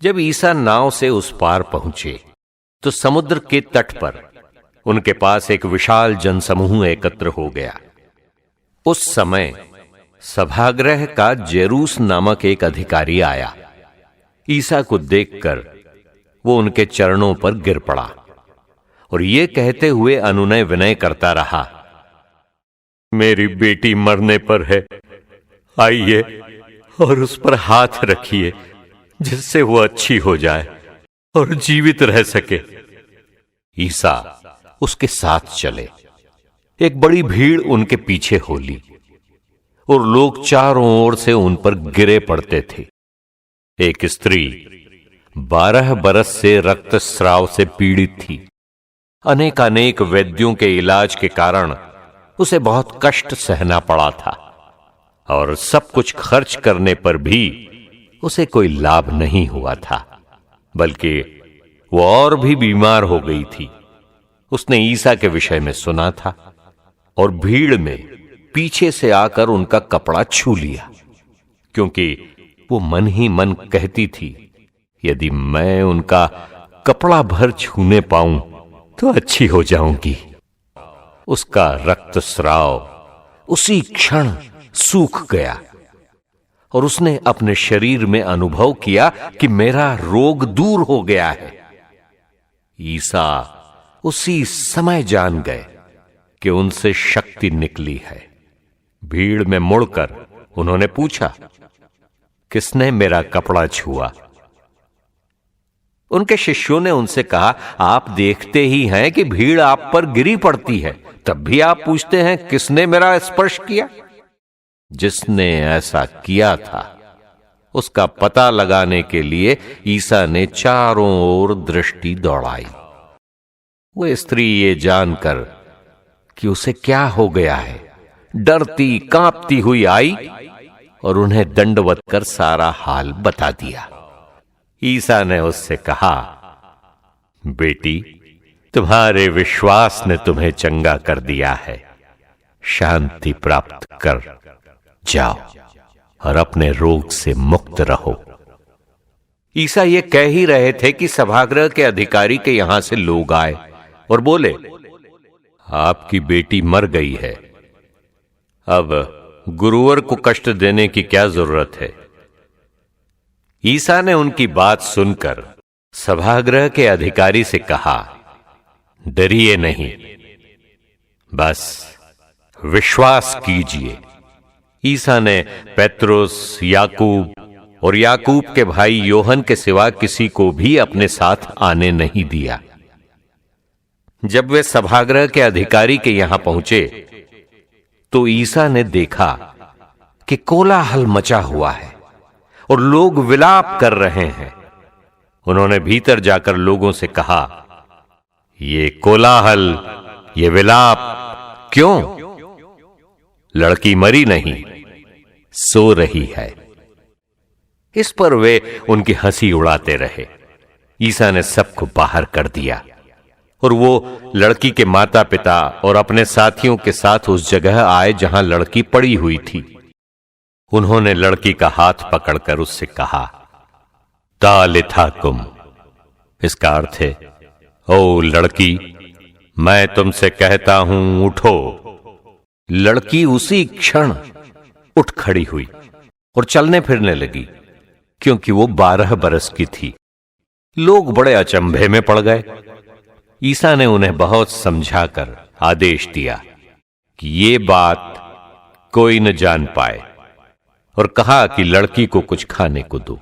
जब ईसा नाव से उस पार पहुंचे तो समुद्र के तट पर उनके पास एक विशाल जनसमूह एकत्र हो गया। उस समय सभागृह का जेरूस नामक एक अधिकारी आया। ईसा को देखकर वो उनके चरणों पर गिर पड़ा और ये कहते हुए अनुनय विनय करता रहा, मेरी बेटी मरने पर है, आइए और उस पर हाथ रखिए जिससे वो अच्छी हो जाए और जीवित रह सके। ईसा उसके साथ चले। एक बड़ी भीड़ उनके पीछे हो ली और लोग चारों ओर से उन पर गिरे पड़ते थे। एक स्त्री 12 बरस से रक्तस्राव से पीड़ित थी। अनेक वैद्यों के इलाज के कारण उसे बहुत कष्ट सहना पड़ा था और सब कुछ खर्च करने पर भी उसे कोई लाभ नहीं हुआ था, बल्कि वो और भी बीमार हो गई थी। उसने ईसा के विषय में सुना था और भीड़ में पीछे से आकर उनका कपड़ा छू लिया, क्योंकि वो मन ही मन कहती थी, यदि मैं उनका कपड़ा भर छूने पाऊं तो अच्छी हो जाऊंगी। उसका रक्तस्राव उसी क्षण सूख गया और उसने अपने शरीर में अनुभव किया कि मेरा रोग दूर हो गया है। ईसा उसी समय जान गए कि उनसे शक्ति निकली है। भीड़ में मुड़कर उन्होंने पूछा, किसने मेरा कपड़ा छुआ? उनके शिष्यों ने उनसे कहा, आप देखते ही हैं कि भीड़ आप पर गिरी पड़ती है, तब भी आप पूछते हैं किसने मेरा स्पर्श किया? जिसने ऐसा किया था उसका पता लगाने के लिए ईसा ने चारों ओर दृष्टि दौड़ाई। वो स्त्री ये जानकर कि उसे क्या हो गया है, डरती कांपती हुई आई और उन्हें दंडवत कर सारा हाल बता दिया। ईसा ने उससे कहा, बेटी, तुम्हारे विश्वास ने तुम्हें चंगा कर दिया है, शांति प्राप्त कर जाओ और अपने रोग से मुक्त रहो। ईसा ये कह ही रहे थे कि सभागृह के अधिकारी के यहां से लोग आए और बोले, आपकी बेटी मर गई है, अब गुरुवर को कष्ट देने की क्या जरूरत है? ईसा ने उनकी बात सुनकर सभागृह के अधिकारी से कहा, डरिए नहीं, बस विश्वास कीजिए। ईसा ने पेत्रुस, याकूब और याकूब के भाई योहन के सिवा किसी को भी अपने साथ आने नहीं दिया। जब वे सभागृह के अधिकारी के यहां पहुंचे तो ईसा ने देखा कि कोलाहल मचा हुआ है और लोग विलाप कर रहे हैं। उन्होंने भीतर जाकर लोगों से कहा, ये कोलाहल, ये विलाप क्यों? लड़की मरी नहीं, सो रही है। इस पर वे उनकी हंसी उड़ाते रहे। ईसा ने सबको बाहर कर दिया और वो लड़की के माता पिता और अपने साथियों के साथ उस जगह आए जहां लड़की पड़ी हुई थी। उन्होंने लड़की का हाथ पकड़कर उससे कहा, तालिथा कुम। इसका अर्थ है, ओ लड़की, मैं तुमसे कहता हूं, उठो। लड़की उसी क्षण उठ खड़ी हुई और चलने फिरने लगी, क्योंकि वो 12 बरस की थी। लोग बड़े अचंभे में पड़ गए। ईसा ने उन्हें बहुत समझाकर आदेश दिया कि ये बात कोई न जान पाए और कहा कि लड़की को कुछ खाने को दो।